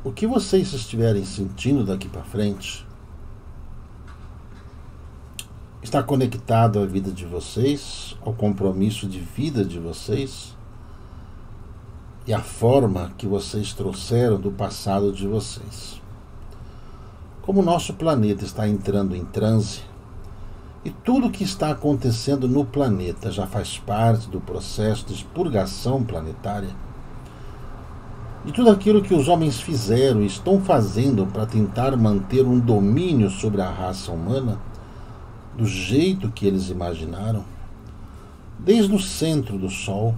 o que vocês estiverem sentindo daqui para frente está conectado à vida de vocês, ao compromisso de vida de vocês e à forma que vocês trouxeram do passado de vocês. Como o nosso planeta está entrando em transe e tudo o que está acontecendo no planeta já faz parte do processo de expurgação planetária, de tudo aquilo que os homens fizeram e estão fazendo para tentar manter um domínio sobre a raça humana, do jeito que eles imaginaram, desde o centro do Sol,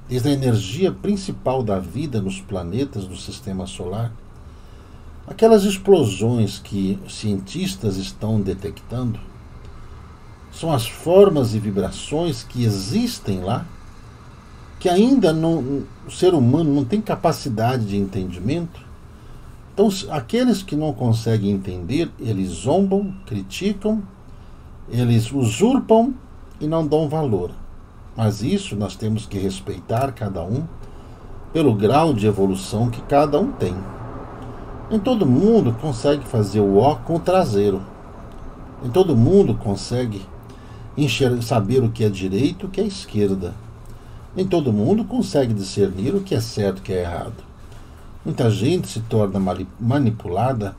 desde a energia principal da vida nos planetas do Sistema Solar, aquelas explosões que cientistas estão detectando são as formas e vibrações que existem lá, que ainda o ser humano não tem capacidade de entendimento. Então, aqueles que não conseguem entender, eles zombam, criticam, eles usurpam e não dão valor. Mas isso nós temos que respeitar cada um pelo grau de evolução que cada um tem. Nem todo mundo consegue fazer o ó com o traseiro. Nem todo mundo consegue saber o que é direito e o que é esquerda. Nem todo mundo consegue discernir o que é certo e o que é errado. Muita gente se torna manipulada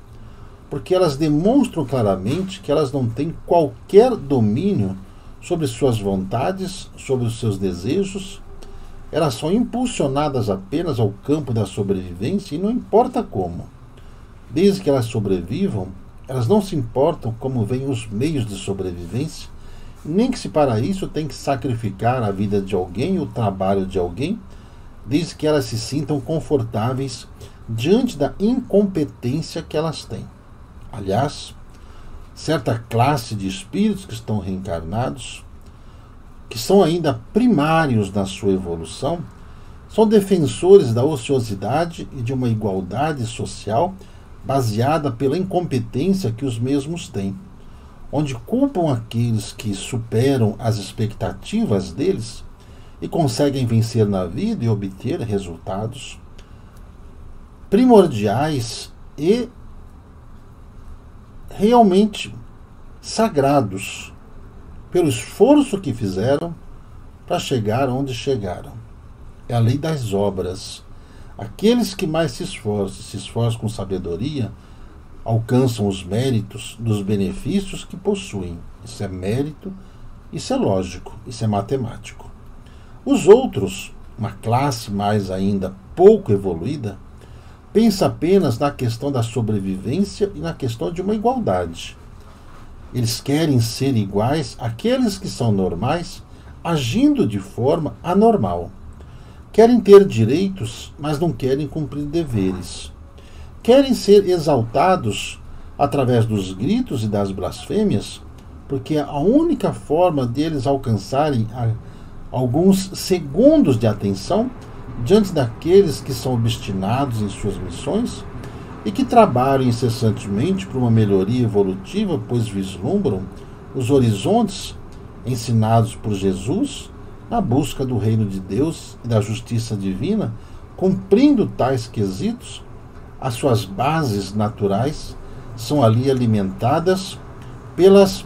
porque elas demonstram claramente que elas não têm qualquer domínio sobre suas vontades, sobre os seus desejos. Elas são impulsionadas apenas ao campo da sobrevivência e não importa como. Desde que elas sobrevivam, elas não se importam como vêm os meios de sobrevivência, nem que se para isso tem que sacrificar a vida de alguém, o trabalho de alguém, desde que elas se sintam confortáveis diante da incompetência que elas têm. Aliás, certa classe de espíritos que estão reencarnados, que são ainda primários na sua evolução, são defensores da ociosidade e de uma igualdade social baseada pela incompetência que os mesmos têm, onde culpam aqueles que superam as expectativas deles e conseguem vencer na vida e obter resultados primordiais e realmente sagrados pelo esforço que fizeram para chegar onde chegaram. É a lei das obras. Aqueles que mais se esforçam com sabedoria, alcançam os méritos dos benefícios que possuem. Isso é mérito, isso é lógico, isso é matemático. Os outros, uma classe mais ainda pouco evoluída, pensa apenas na questão da sobrevivência e na questão de uma igualdade. Eles querem ser iguais àqueles que são normais, agindo de forma anormal. Querem ter direitos, mas não querem cumprir deveres. Querem ser exaltados através dos gritos e das blasfêmias, porque a única forma deles alcançarem alguns segundos de atenção diante daqueles que são obstinados em suas missões e que trabalham incessantemente por uma melhoria evolutiva, pois vislumbram os horizontes ensinados por Jesus na busca do reino de Deus e da justiça divina, cumprindo tais quesitos, as suas bases naturais são ali alimentadas pelas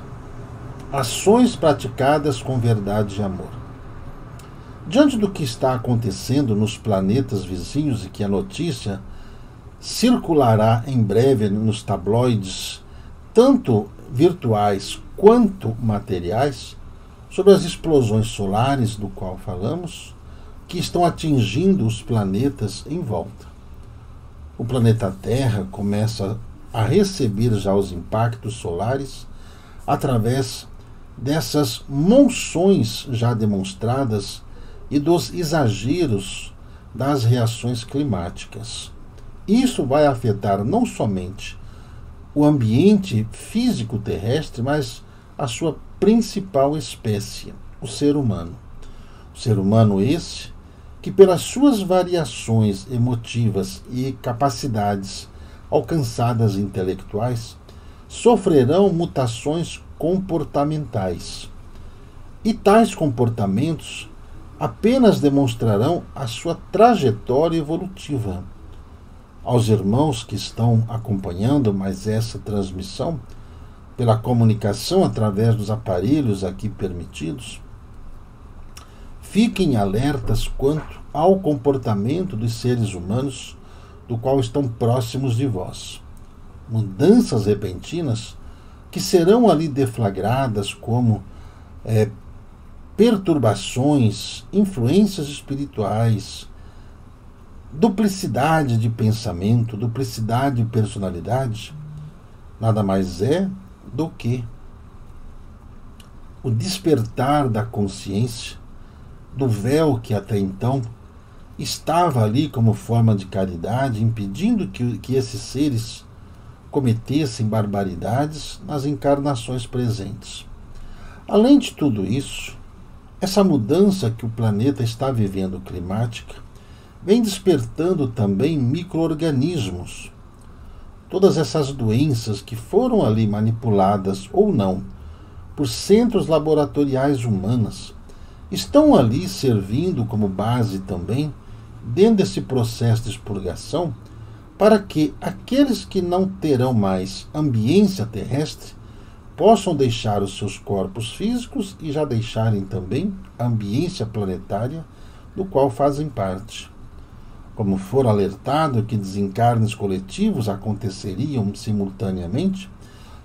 ações praticadas com verdade e amor. Diante do que está acontecendo nos planetas vizinhos e que a notícia circulará em breve nos tabloides, tanto virtuais quanto materiais, sobre as explosões solares do qual falamos, que estão atingindo os planetas em volta. O planeta Terra começa a receber já os impactos solares através dessas monções já demonstradas e dos exageros das reações climáticas. Isso vai afetar não somente o ambiente físico terrestre, mas a sua principal espécie, o ser humano. O ser humano esse que, pelas suas variações emotivas e capacidades alcançadas intelectuais, sofrerão mutações comportamentais. E tais aos irmãos que estão acompanhando mais essa transmissão, pela comunicação através dos aparelhos aqui permitidos, fiquem alertas quanto ao comportamento dos seres humanos do qual estão próximos de vós. Mudanças repentinas que serão ali deflagradas como perturbações, influências espirituais, duplicidade de pensamento, duplicidade de personalidade, nada mais é do que o despertar da consciência do véu que até então estava ali como forma de caridade, impedindo que esses seres cometessem barbaridades nas encarnações presentes. Além de tudo isso, essa mudança que o planeta está vivendo climática vem despertando também micro-organismos. Todas essas doenças que foram ali manipuladas ou não por centros laboratoriais humanas estão ali servindo como base também, dentro desse processo de expurgação, para que aqueles que não terão mais ambiência terrestre possam deixar os seus corpos físicos e já deixarem também a ambiência planetária do qual fazem parte. Como for alertado que desencarnes coletivos aconteceriam simultaneamente,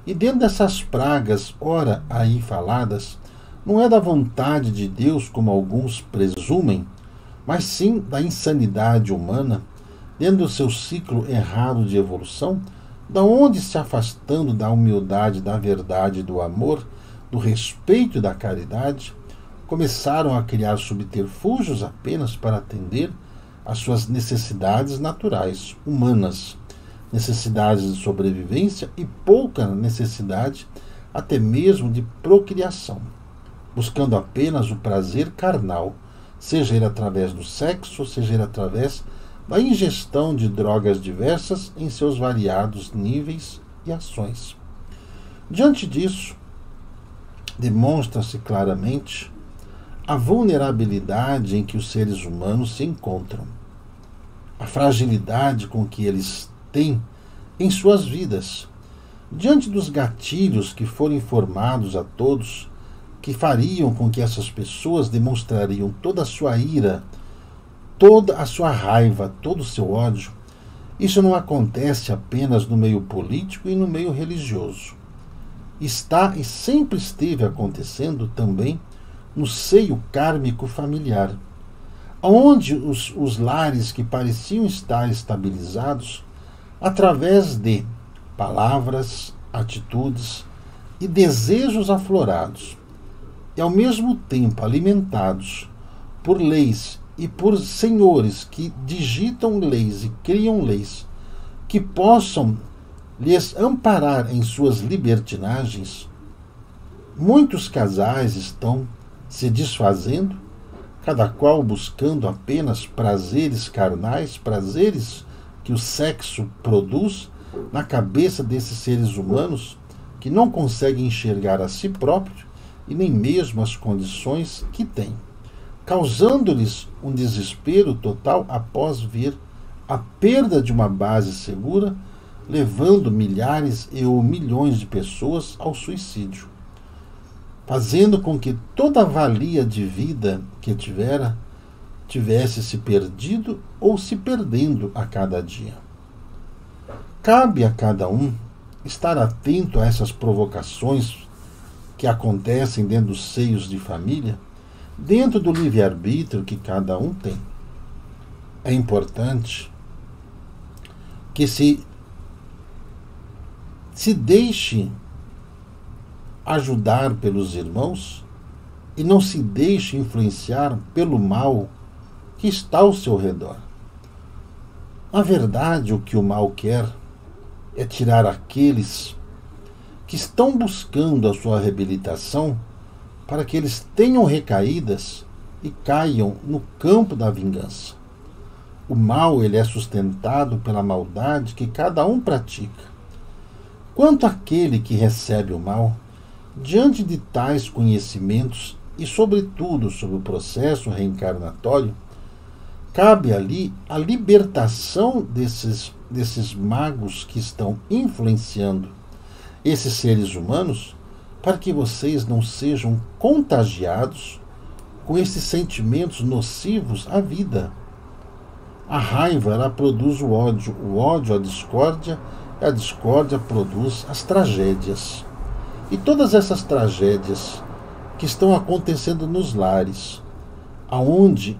e dentro dessas pragas, ora aí faladas, não é da vontade de Deus, como alguns presumem, mas sim da insanidade humana, dentro do seu ciclo errado de evolução, da onde, se afastando da humildade, da verdade, do amor, do respeito e da caridade, começaram a criar subterfúgios apenas para atender às suas necessidades naturais, humanas, necessidades de sobrevivência e pouca necessidade até mesmo de procriação, buscando apenas o prazer carnal, seja ele através do sexo, seja ele através da ingestão de drogas diversas em seus variados níveis e ações. Diante disso, demonstra-se claramente a vulnerabilidade em que os seres humanos se encontram, a fragilidade com que eles têm em suas vidas, diante dos gatilhos que foram informados a todos, que fariam com que essas pessoas demonstrariam toda a sua ira, toda a sua raiva, todo o seu ódio. Isso não acontece apenas no meio político e no meio religioso. Está e sempre esteve acontecendo também no seio kármico familiar, onde os lares que pareciam estar estabilizados através de palavras, atitudes e desejos aflorados, e ao mesmo tempo alimentados por leis e por senhores que digitam leis e criam leis que possam lhes amparar em suas libertinagens, muitos casais estão se desfazendo, cada qual buscando apenas prazeres carnais, prazeres que o sexo produz na cabeça desses seres humanos que não conseguem enxergar a si próprios e nem mesmo as condições que têm, causando-lhes um desespero total após ver a perda de uma base segura, levando milhares ou milhões de pessoas ao suicídio, fazendo com que toda a valia de vida que tivesse se perdido ou se perdendo a cada dia. Cabe a cada um estar atento a essas provocações que acontecem dentro dos seios de família, dentro do livre-arbítrio que cada um tem. É importante que se deixe ajudar pelos irmãos e não se deixe influenciar pelo mal que está ao seu redor. Na verdade, o que o mal quer é tirar aqueles que estão buscando a sua reabilitação para que eles tenham recaídas e caiam no campo da vingança. O mal, ele é sustentado pela maldade que cada um pratica. Quanto àquele que recebe o mal, diante de tais conhecimentos e, sobretudo, sobre o processo reencarnatório, cabe ali a libertação desses magos que estão influenciando esses seres humanos, para que vocês não sejam contagiados com esses sentimentos nocivos à vida. A raiva, ela produz o ódio a discórdia, e a discórdia produz as tragédias. E todas essas tragédias que estão acontecendo nos lares, aonde,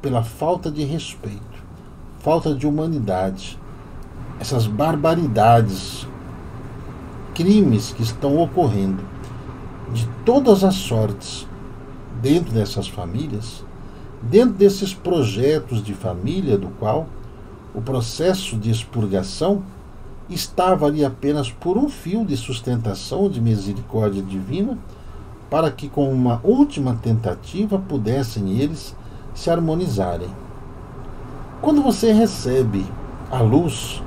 pela falta de respeito, falta de humanidade, essas barbaridades, crimes que estão ocorrendo de todas as sortes dentro dessas famílias, dentro desses projetos de família, do qual o processo de expurgação estava ali apenas por um fio de sustentação de misericórdia divina, para que com uma última tentativa pudessem eles se harmonizarem. Quando você recebe a luz,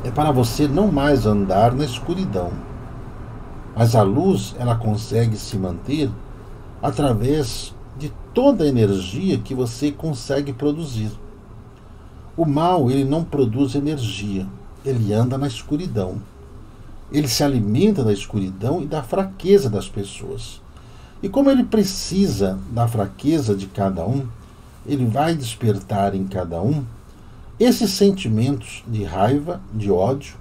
é para você não mais andar na escuridão, mas a luz, ela consegue se manter através de toda a energia que você consegue produzir. O mal, ele não produz energia, ele anda na escuridão. Ele se alimenta da escuridão e da fraqueza das pessoas. E como ele precisa da fraqueza de cada um, ele vai despertar em cada um esses sentimentos de raiva, de ódio,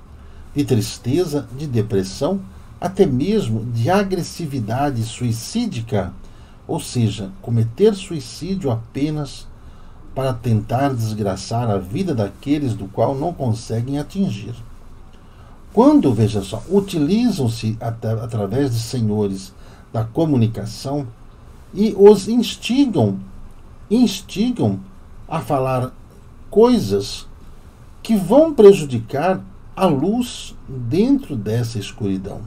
de tristeza, de depressão, até mesmo de agressividade suicídica, ou seja, cometer suicídio apenas para tentar desgraçar a vida daqueles do qual não conseguem atingir. Quando, veja só, utilizam-se através de senhores da comunicação e os instigam a falar coisas que vão prejudicar a luz dentro dessa escuridão.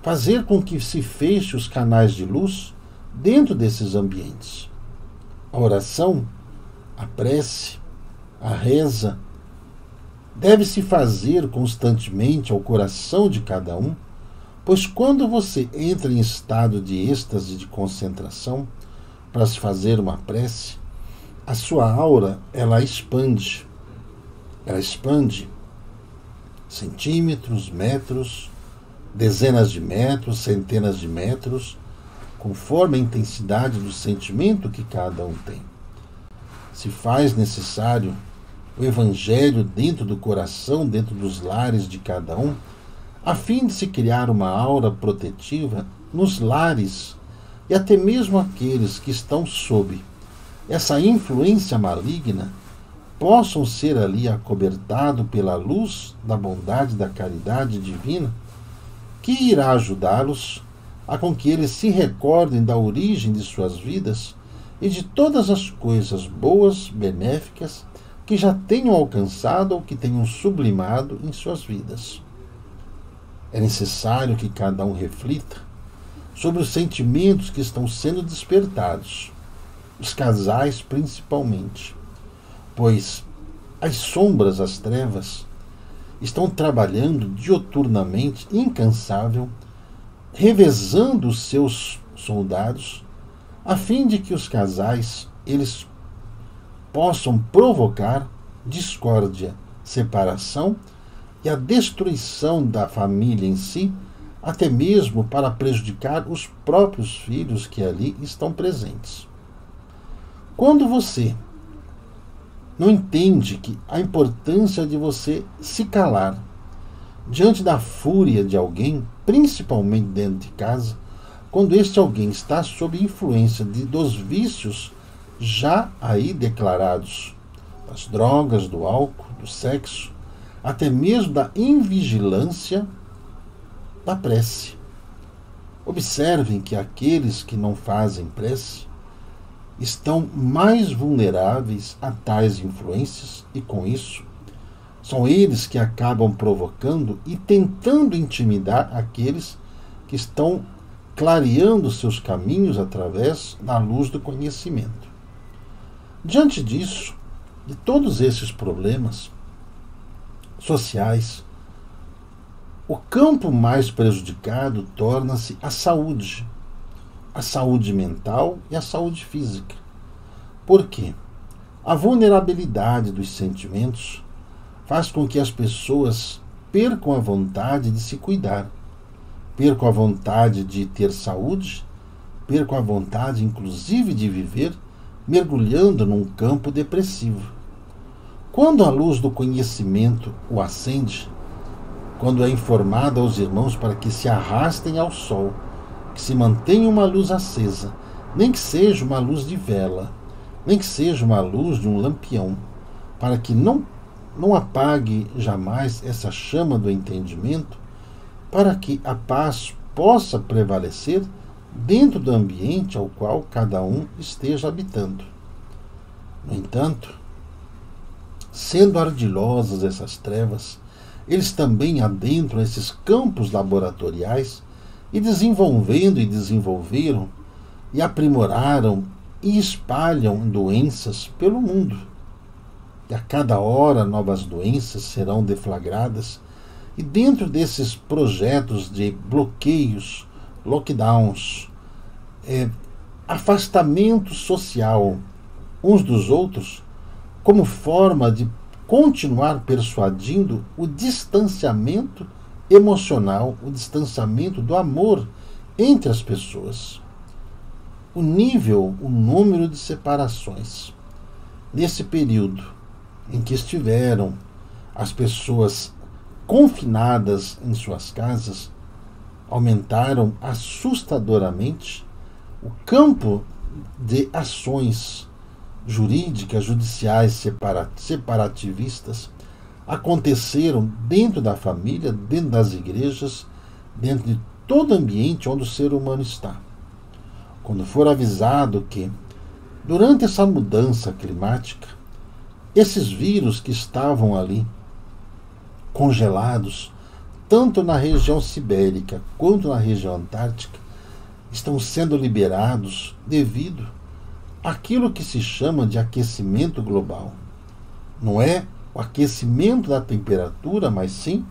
Fazer com que se feche os canais de luz dentro desses ambientes. A oração, a prece, a reza, deve-se fazer constantemente ao coração de cada um, pois quando você entra em estado de êxtase, de concentração, para se fazer uma prece, a sua aura, ela expande centímetros, metros, dezenas de metros, centenas de metros, conforme a intensidade do sentimento que cada um tem. Se faz necessário o Evangelho dentro do coração, dentro dos lares de cada um, a fim de se criar uma aura protetiva nos lares e até mesmo aqueles que estão sob essa influência maligna possam ser ali acobertados pela luz da bondade, da caridade divina, que irá ajudá-los a com que eles se recordem da origem de suas vidas e de todas as coisas boas, benéficas, que já tenham alcançado ou que tenham sublimado em suas vidas. É necessário que cada um reflita sobre os sentimentos que estão sendo despertados, os casais principalmente, pois as sombras, as trevas, estão trabalhando dioturnamente, incansável, revezando os seus soldados, a fim de que os casais eles possam provocar discórdia, separação e a destruição da família em si, até mesmo para prejudicar os próprios filhos que ali estão presentes. Quando você não entende que a importância de você se calar diante da fúria de alguém, principalmente dentro de casa, quando este alguém está sob influência dos vícios já aí declarados, das drogas, do álcool, do sexo, até mesmo da invigilância da prece. Observem que aqueles que não fazem prece estão mais vulneráveis a tais influências e, com isso, são eles que acabam provocando e tentando intimidar aqueles que estão clareando seus caminhos através da luz do conhecimento. Diante disso, de todos esses problemas sociais, o campo mais prejudicado torna-se a saúde mental e a saúde física. Por quê? A vulnerabilidade dos sentimentos faz com que as pessoas percam a vontade de se cuidar, percam a vontade de ter saúde, percam a vontade, inclusive, de viver, mergulhando num campo depressivo. Quando a luz do conhecimento o acende, quando é informado aos irmãos para que se arrastem ao sol, que se mantenha uma luz acesa, nem que seja uma luz de vela, nem que seja uma luz de um lampião, para que não apague jamais essa chama do entendimento, para que a paz possa prevalecer dentro do ambiente ao qual cada um esteja habitando. No entanto, sendo ardilosas essas trevas, eles também adentram esses campos laboratoriais e desenvolveram e aprimoraram e espalham doenças pelo mundo. E a cada hora novas doenças serão deflagradas, e dentro desses projetos de bloqueios, lockdowns, afastamento social uns dos outros, como forma de continuar persuadindo o distanciamento emocional, o distanciamento do amor entre as pessoas. O número de separações nesse período em que estiveram as pessoas confinadas em suas casas aumentaram assustadoramente. O campo de ações jurídicas, judiciais separativistas aconteceram dentro da família, dentro das igrejas, dentro de todo ambiente onde o ser humano está. Quando for avisado que, durante essa mudança climática, esses vírus que estavam ali congelados, tanto na região sibérica quanto na região antártica, estão sendo liberados devido àquilo que se chama de aquecimento global. Não é o aquecimento da temperatura, mas sim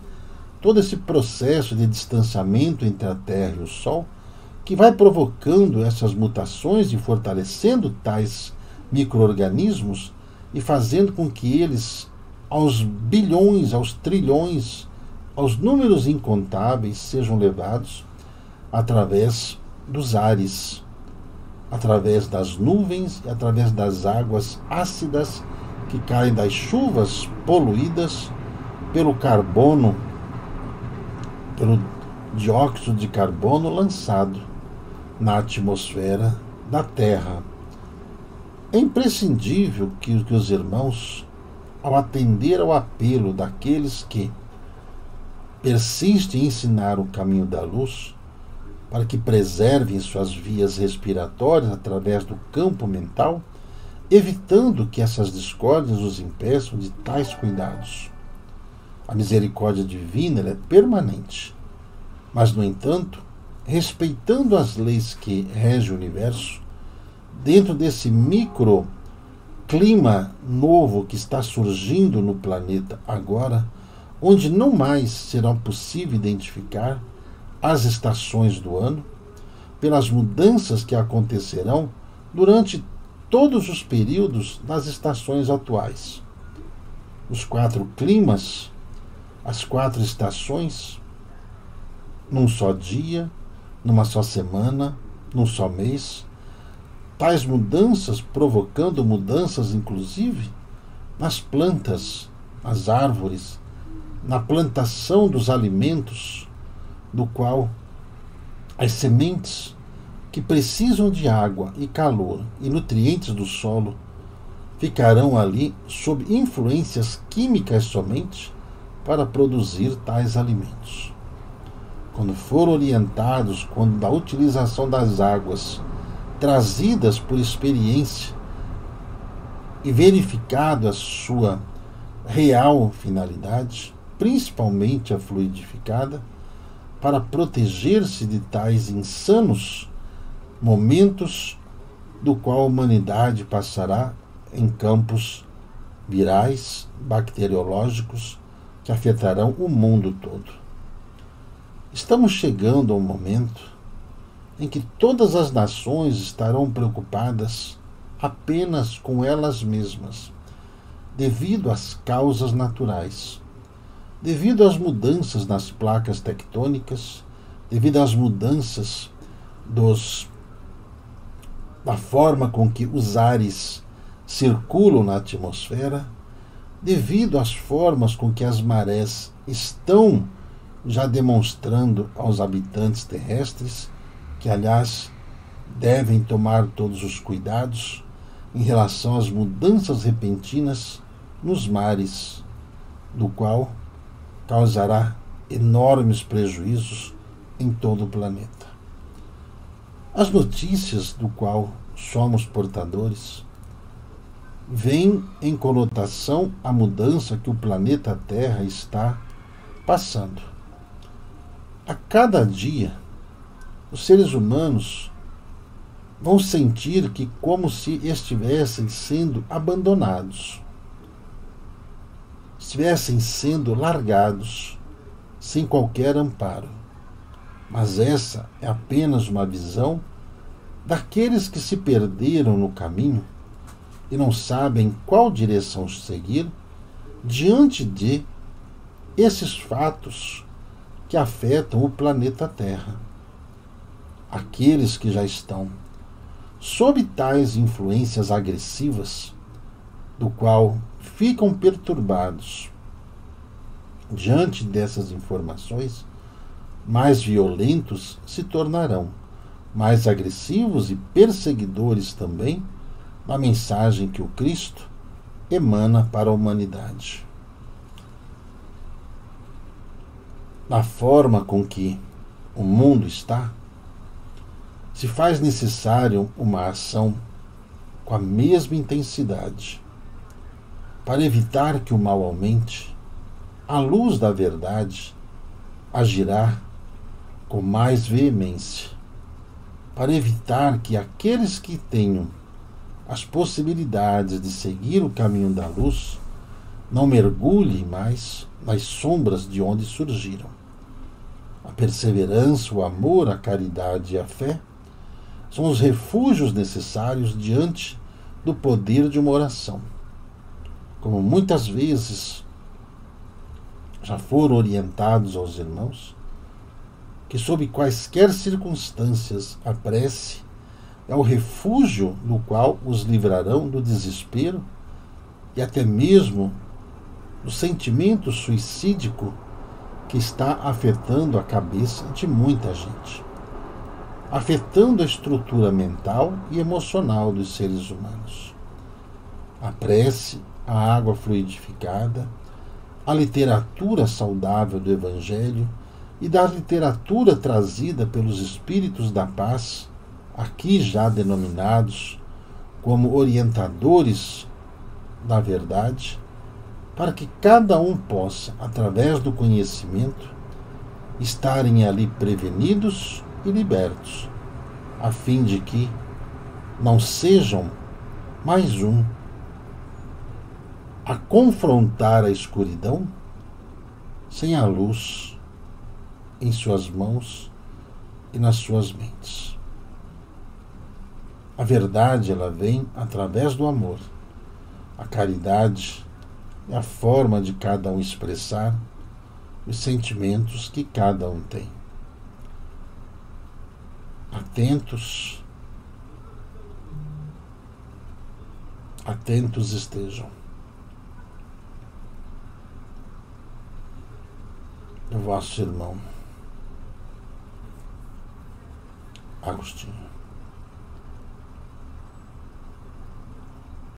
todo esse processo de distanciamento entre a Terra e o Sol, que vai provocando essas mutações e fortalecendo tais micro-organismos e fazendo com que eles, aos bilhões, aos trilhões, aos números incontáveis, sejam levados através dos ares, através das nuvens e através das águas ácidas que caem das chuvas poluídas pelo carbono, pelo dióxido de carbono lançado na atmosfera da Terra. É imprescindível que os irmãos, ao atender ao apelo daqueles que persistem em ensinar o caminho da luz, para que preservem suas vias respiratórias através do campo mental, evitando que essas discórdias os impeçam de tais cuidados. A misericórdia divina é permanente, mas, no entanto, respeitando as leis que regem o universo, dentro desse microclima novo que está surgindo no planeta agora, onde não mais será possível identificar as estações do ano, pelas mudanças que acontecerão durante todos os períodos das estações atuais. Os 4 climas, as 4 estações, num só dia, numa só semana, num só mês, tais mudanças provocando mudanças, inclusive, nas plantas, nas árvores, na plantação dos alimentos, do qual as sementes que precisam de água e calor e nutrientes do solo ficarão ali sob influências químicas somente para produzir tais alimentos. Quando foram orientados quando da utilização das águas trazidas por experiência e verificado a sua real finalidade, principalmente a fluidificada, para proteger-se de tais insanos momentos do qual a humanidade passará em campos virais, bacteriológicos, que afetarão o mundo todo. Estamos chegando a um momento em que todas as nações estarão preocupadas apenas com elas mesmas, devido às causas naturais, devido às mudanças nas placas tectônicas, devido às mudanças da forma com que os ares circulam na atmosfera, devido às formas com que as marés estão já demonstrando aos habitantes terrestres, que, aliás, devem tomar todos os cuidados em relação às mudanças repentinas nos mares, do qual causará enormes prejuízos em todo o planeta. As notícias do qual somos portadores vêm em conotação à mudança que o planeta Terra está passando. A cada dia, os seres humanos vão sentir que como se estivessem sendo abandonados, estivessem sendo largados sem qualquer amparo. Mas essa é apenas uma visão daqueles que se perderam no caminho e não sabem qual direção seguir diante de esses fatos que afetam o planeta Terra. Aqueles que já estão sob tais influências agressivas, do qual ficam perturbados diante dessas informações, mais violentos se tornarão, mais agressivos e perseguidores também na mensagem que o Cristo emana para a humanidade. Na forma com que o mundo está, se faz necessário uma ação com a mesma intensidade para evitar que o mal aumente. A luz da verdade agirá com mais veemência para evitar que aqueles que tenham as possibilidades de seguir o caminho da luz não mergulhem mais nas sombras de onde surgiram. A perseverança, o amor, a caridade e a fé são os refúgios necessários diante do poder de uma oração. Como muitas vezes já foram orientados aos irmãos, que sob quaisquer circunstâncias a prece é o refúgio no qual os livrarão do desespero e até mesmo do sentimento suicídico que está afetando a cabeça de muita gente, afetando a estrutura mental e emocional dos seres humanos. A prece, a água fluidificada, a literatura saudável do Evangelho e da literatura trazida pelos Espíritos da Paz, aqui já denominados como orientadores da verdade, para que cada um possa, através do conhecimento, estarem ali prevenidos e libertos, a fim de que não sejam mais um a confrontar a escuridão sem a luz em suas mãos e nas suas mentes. A verdade, ela vem através do amor. A caridade é a forma de cada um expressar os sentimentos que cada um tem. Atentos estejam. O vosso irmão Agostinho.